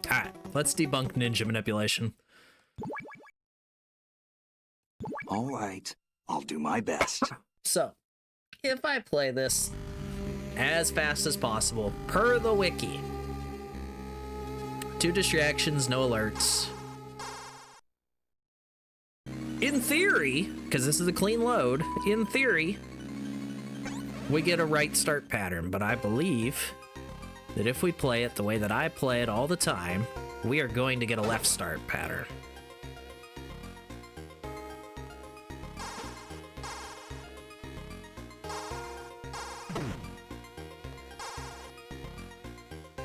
Alright, let's debunk ninja manipulation. All right, I'll do my best. So, if I play this as fast as possible, per the wiki, 2 distractions, no alerts. In theory, because this is a clean load, in theory, we get a right start pattern, but I believe that if we play it the way that I play it all the time, we are going to get a left start pattern.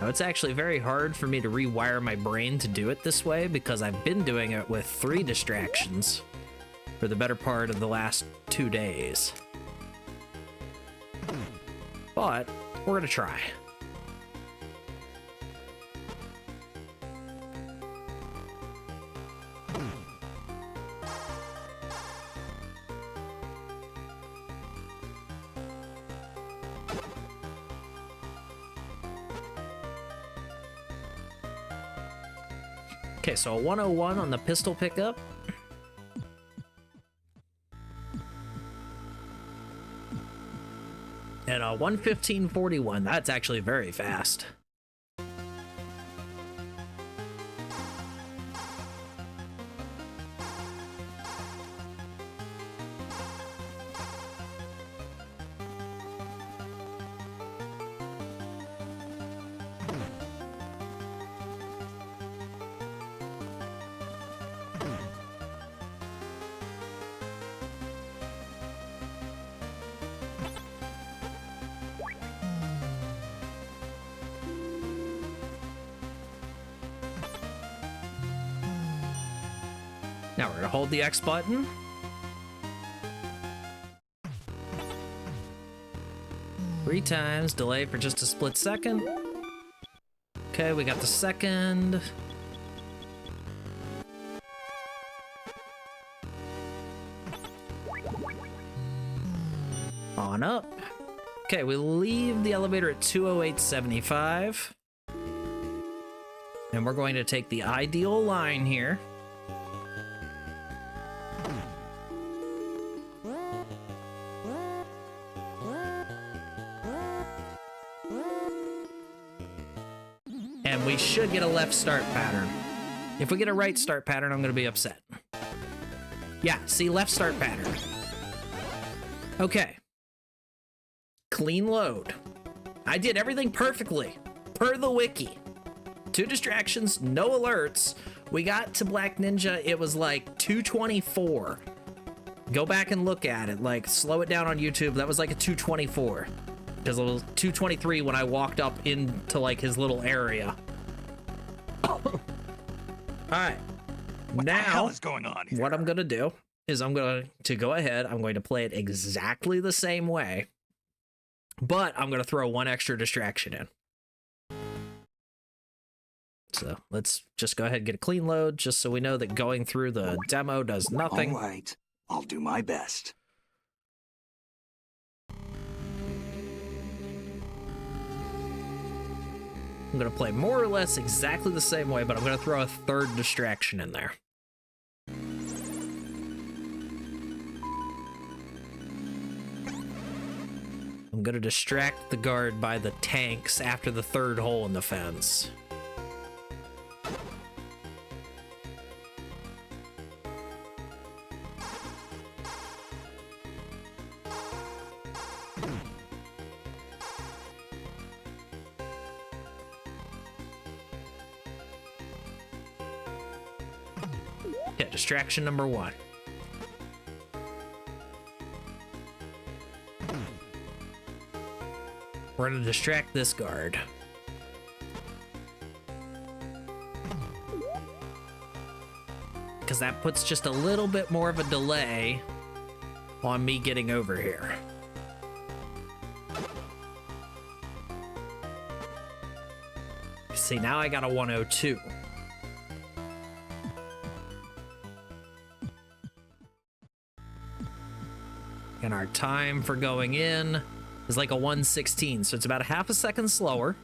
Now, it's actually very hard for me to rewire my brain to do it this way because I've been doing it with 3 distractions for the better part of the last 2 days. But we're gonna try. Okay, so a 101 on the pistol pickup. And a 115.41. That's actually very fast. Now we're gonna hold the X button. Three times, delay for just a split second. Okay, we got the second. On up. Okay, we leave the elevator at 208.75. And we're going to take the ideal line here. And we should get a left start pattern. If we get a right start pattern, I'm going to be upset. Yeah, see, left start pattern. Okay. Clean load. I did everything perfectly, per the wiki. 2 distractions, no alerts. We got to Black Ninja, it was like 224. Go back and look at it, like slow it down on YouTube. That was like a 224. Because it was 223 when I walked up into like his little area. All right. What now, the hell is going on here? What I'm going to do is I'm going to go ahead. I'm going to play it exactly the same way. But I'm going to throw 1 extra distraction in. So let's just go ahead and get a clean load just so we know that going through the demo does nothing. All right, I'll do my best. I'm going to play more or less exactly the same way, but I'm going to throw a 3rd distraction in there. I'm going to distract the guard by the tanks after the 3rd hole in the fence. Yeah, distraction number 1. We're going to distract this guard. Because that puts just a little bit more of a delay on me getting over here. See, now I got a 102. And our time for going in is like a 116, so it's about a half a second slower.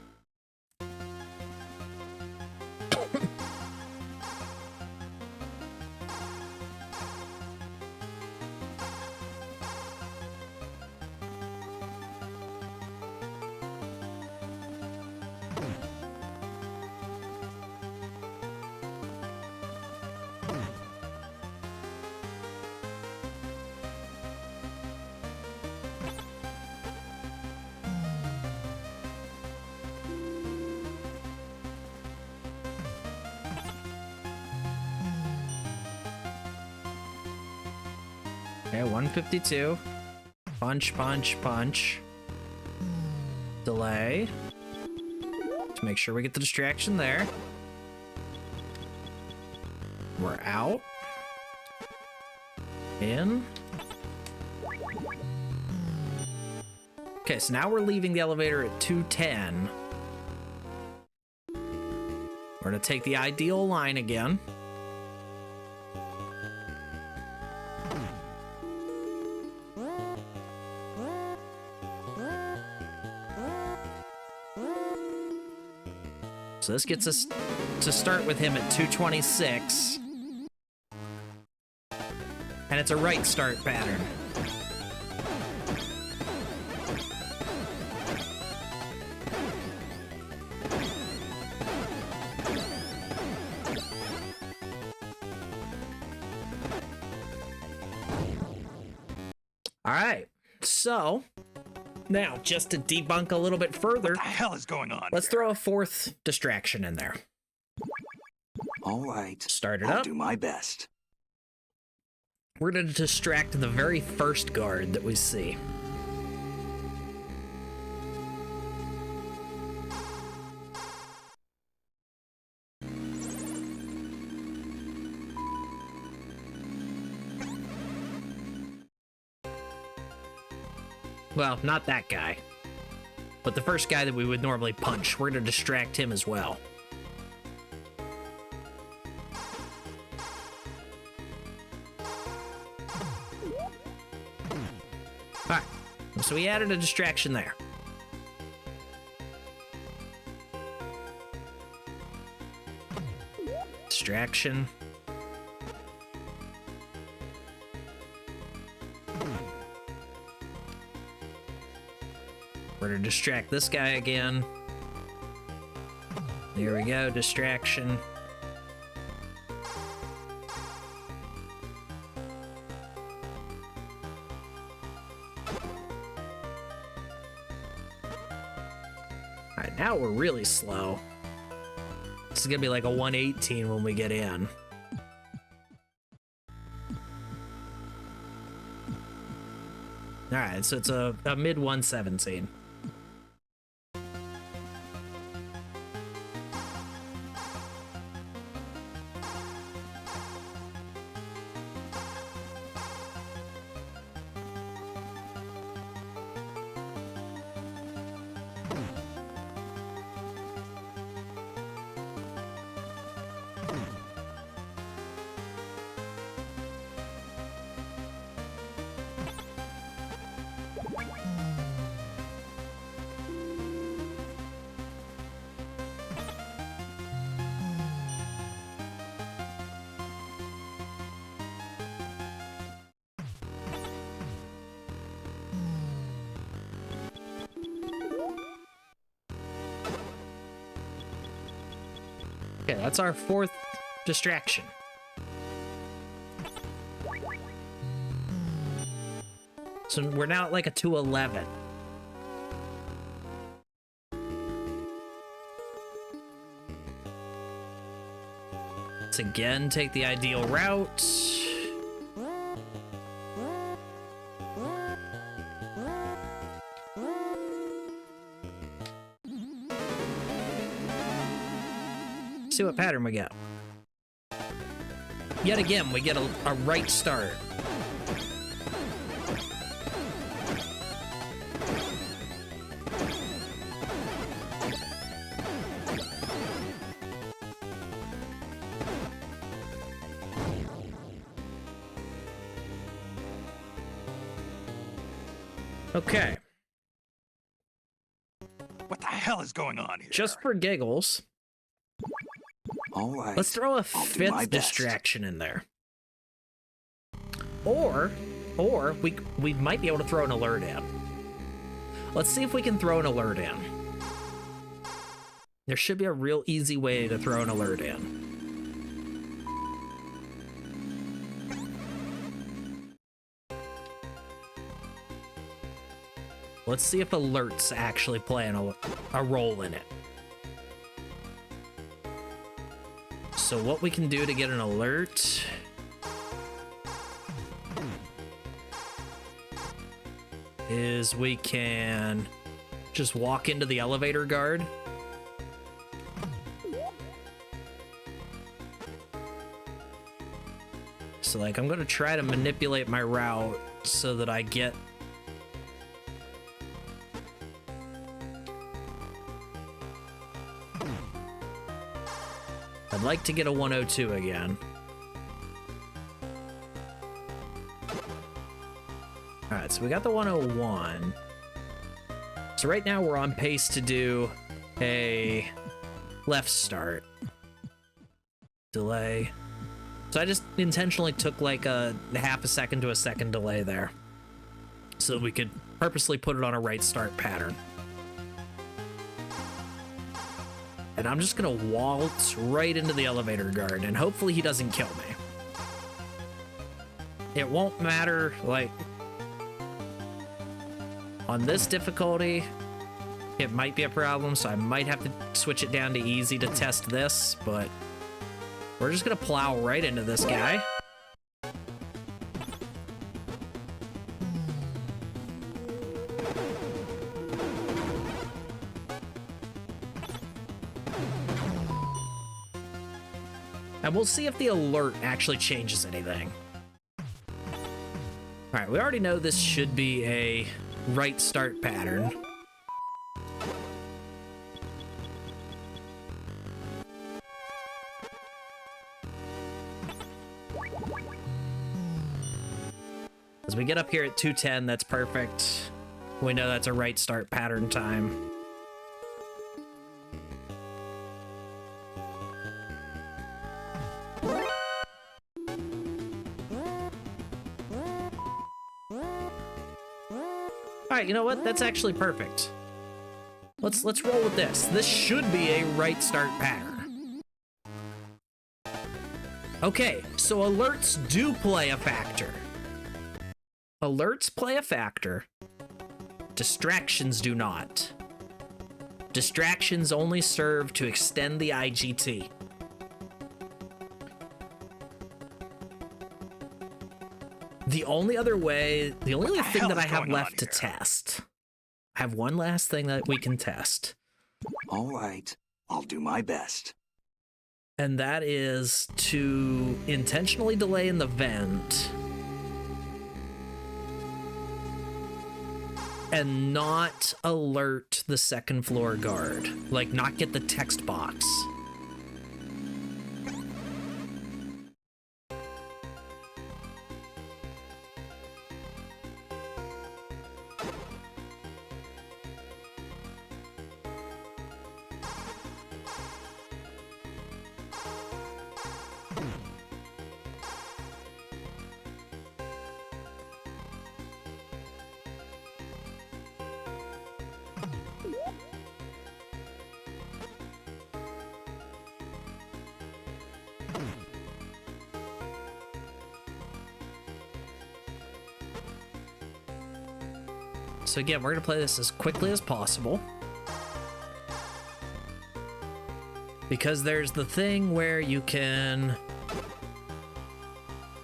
Okay, 152. Punch, punch, punch. Delay. To make sure we get the distraction there. We're out. In. Okay, so now we're leaving the elevator at 210. We're gonna take the ideal line again. So this gets us to start with him at 226. And it's a right start pattern. All right, so now just to debunk a little bit further, What the hell is going on? let's throw a fourth distraction in there. All right. Start it I'll up. do my best. We're going to distract the very first guard that we see. Well, not that guy. But the first guy that we would normally punch, we're going to distract him as well. Alright, so we added a distraction there. Distraction. We're gonna distract this guy again. There we go, distraction. Alright, now we're really slow. This is gonna be like a 118 when we get in. Alright, so it's a mid 117. Okay, that's our fourth distraction. So we're now at like a 211. Let's again take the ideal route. See what pattern we get. Yet again, we get a right start. Okay. What the hell is going on here? Just for giggles, All right. let's throw a I'll do my fifth best. distraction in there. Or we might be able to throw an alert in. Let's see if we can throw an alert in. There should be a real easy way to throw an alert in. Let's see if alerts actually play a role in it. So what we can do to get an alert is we can just walk into the elevator guard. So, like, I'm going to try to manipulate my route so that I get... I'd like to get a 102 again. Alright, so we got the 101. So right now we're on pace to do a left start. Delay. So I just intentionally took like a half a second to a second delay there, so that we could purposely put it on a right start pattern. And I'm just gonna waltz right into the elevator guard, and hopefully he doesn't kill me. It won't matter, like, on this difficulty, it might be a problem, so I might have to switch it down to easy to test this, but we're just gonna plow right into this guy. And we'll see if the alert actually changes anything. Alright, we already know this should be a right start pattern. As we get up here at 210, that's perfect. We know that's a right start pattern time. Alright, you know what? That's actually perfect. Let's roll with this. This should be a right start pattern. Okay, so alerts do play a factor. Alerts play a factor. Distractions do not. Distractions only serve to extend the IGT. The only other thing that I have left to test. I have one last thing that we can test. All right, I'll do my best. And that is to intentionally delay in the vent and not alert the second floor guard. Like, not get the text box. So again, we're going to play this as quickly as possible. Because there's the thing where you can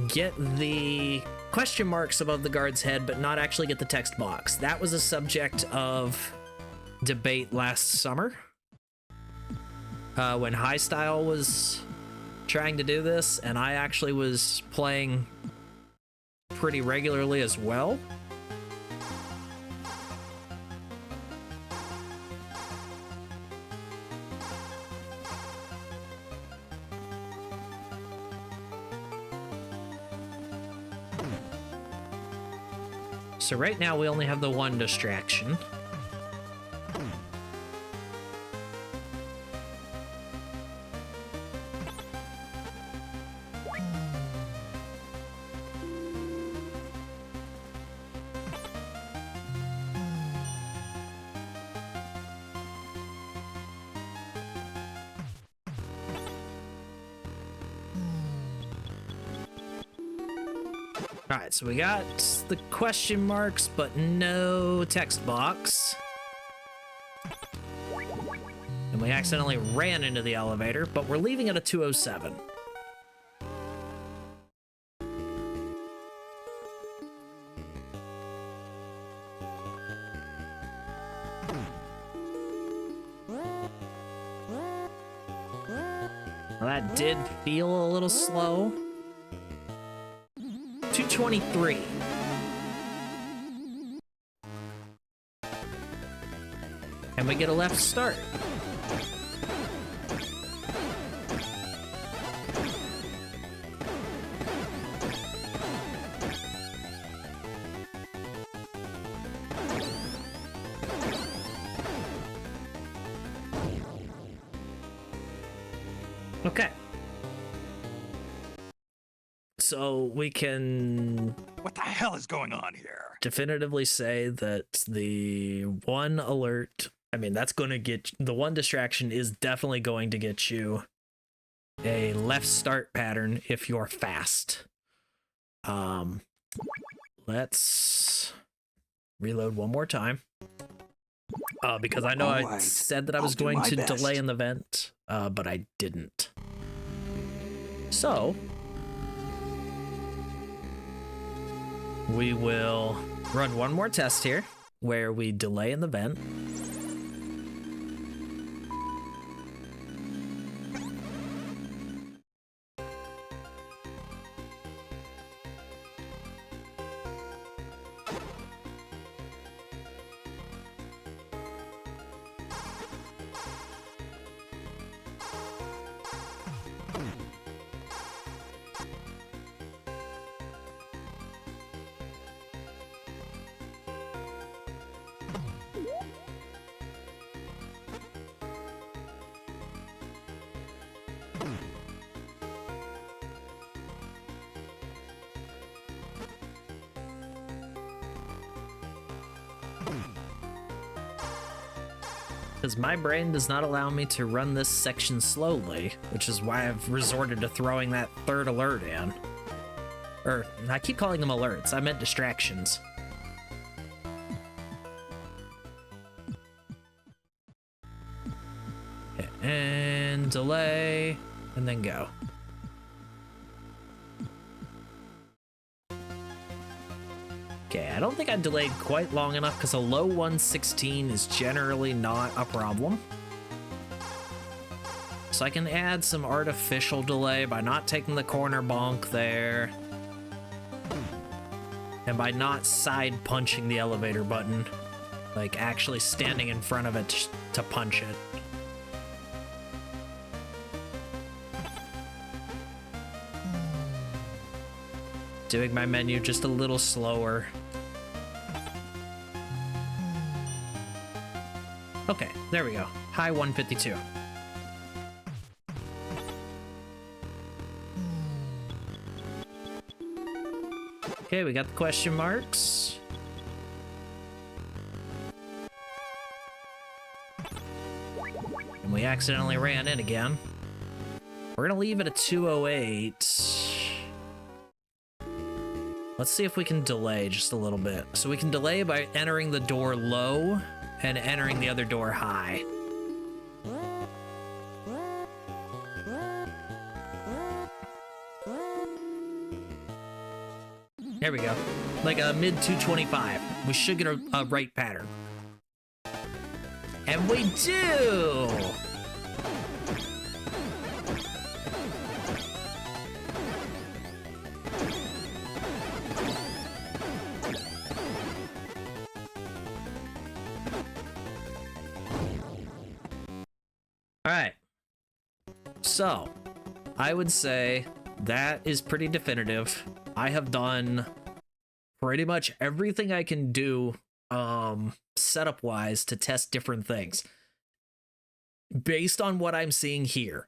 get the question marks above the guard's head, but not actually get the text box. That was a subject of debate last summer. When High Style was trying to do this, and I actually was playing pretty regularly as well. So right now we only have the one distraction. Alright, so we got the question marks, but no text box. And we accidentally ran into the elevator, but we're leaving at a 207. Well, that did feel a little slow. 223. And we get a left start. Okay. So we can... What the hell is going on here? Definitively say that the one alert... I mean, that's going to get... The one distraction is definitely going to get you a left start pattern if you're fast. Let's reload one more time. Because I know I said that I was going to delay in the vent, but I didn't. So, we will run one more test here, where we delay in the vent. Because my brain does not allow me to run this section slowly, which is why I've resorted to throwing that third alert in. Or, I keep calling them alerts, I meant distractions. And delay, and then go. Okay, I don't think I delayed quite long enough because a low 116 is generally not a problem. So I can add some artificial delay by not taking the corner bonk there. And by not side punching the elevator button. Like actually standing in front of it to punch it. Doing my menu just a little slower. Okay, there we go. High 152. Okay, we got the question marks. And we accidentally ran in again. We're gonna leave it at 208. Let's see if we can delay just a little bit. So we can delay by entering the door low and entering the other door high. There we go. Like a mid 225. We should get a right pattern. And we do! Alright, so I would say that is pretty definitive. I have done pretty much everything I can do setup wise to test different things. Based on what I'm seeing here,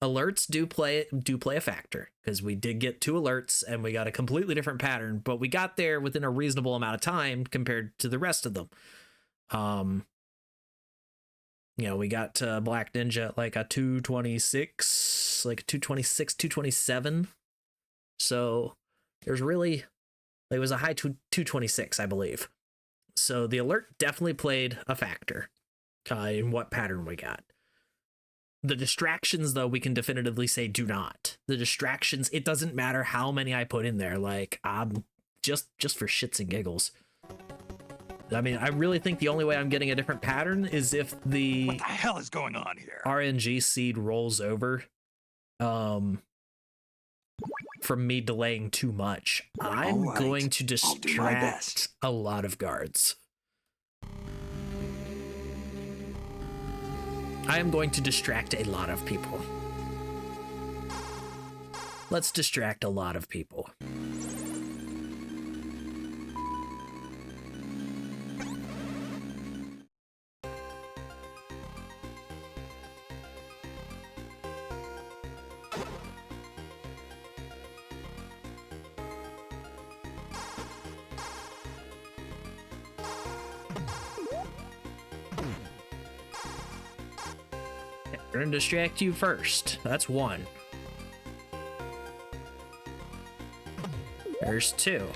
alerts do play a factor, because we did get 2 alerts and we got a completely different pattern, but we got there within a reasonable amount of time compared to the rest of them. You know, we got Black Ninja at like a 226, like 226, 227. So there's really, it was a high 226, I believe. So the alert definitely played a factor in what pattern we got. The distractions, though, we can definitively say do not. The distractions, it doesn't matter how many I put in there. Like, just for shits and giggles. I mean, I really think the only way I'm getting a different pattern is if the... What the hell is going on here? RNG seed rolls over from me delaying too much. I'm All right, going to I'll do my distract best. a lot of guards. I am going to distract a lot of people. Let's distract a lot of people. We're gonna distract you first. That's one. There's two.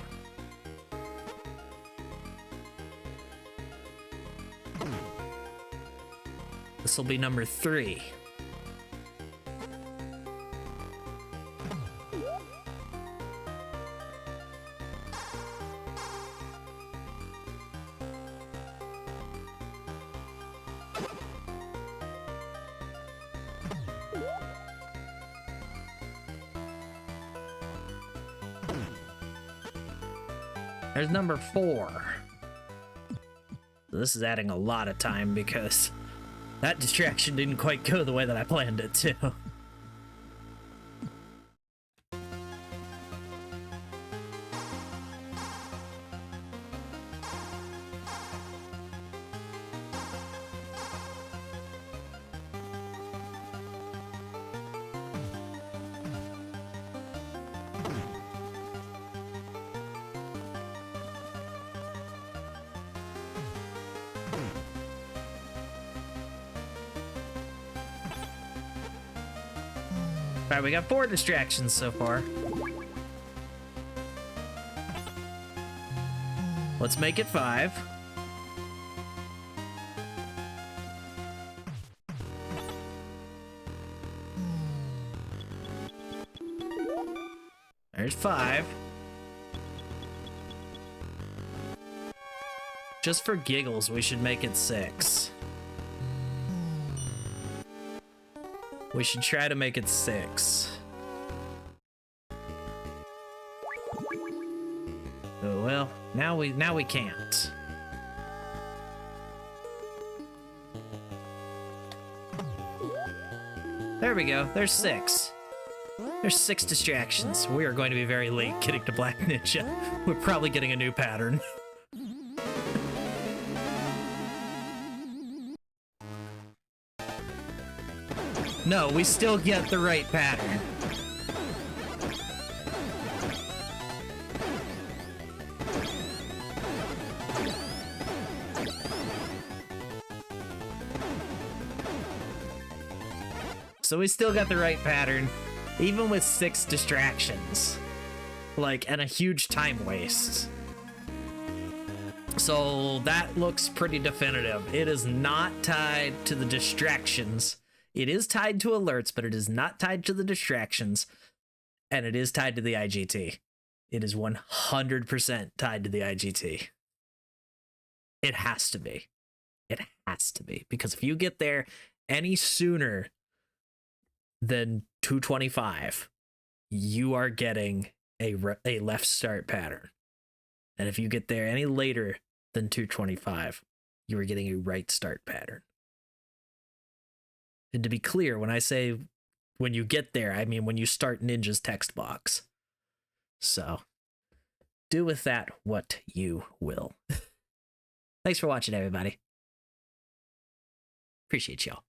This will be number 3. There's number 4. This is adding a lot of time because that distraction didn't quite go the way that I planned it to. Alright, we got 4 distractions so far. Let's make it 5. There's 5. Just for giggles, we should make it 6. We should try to make it 6. Oh well, now we can't. There we go. There's 6. There's 6 distractions. We are going to be very late getting to Black Ninja. We're probably getting a new pattern. No, we still get the right pattern. So we still got the right pattern, even with 6 distractions. Like, and a huge time waste. So that looks pretty definitive. It is not tied to the distractions. It is tied to alerts, but it is not tied to the distractions, and it is tied to the IGT. It is 100% tied to the IGT. It has to be. It has to be, because if you get there any sooner than 225, you are getting a left start pattern. And if you get there any later than 225, you are getting a right start pattern. And to be clear, when I say when you get there, I mean when you start Ninja's text box. So, do with that what you will. Thanks for watching, everybody. Appreciate y'all.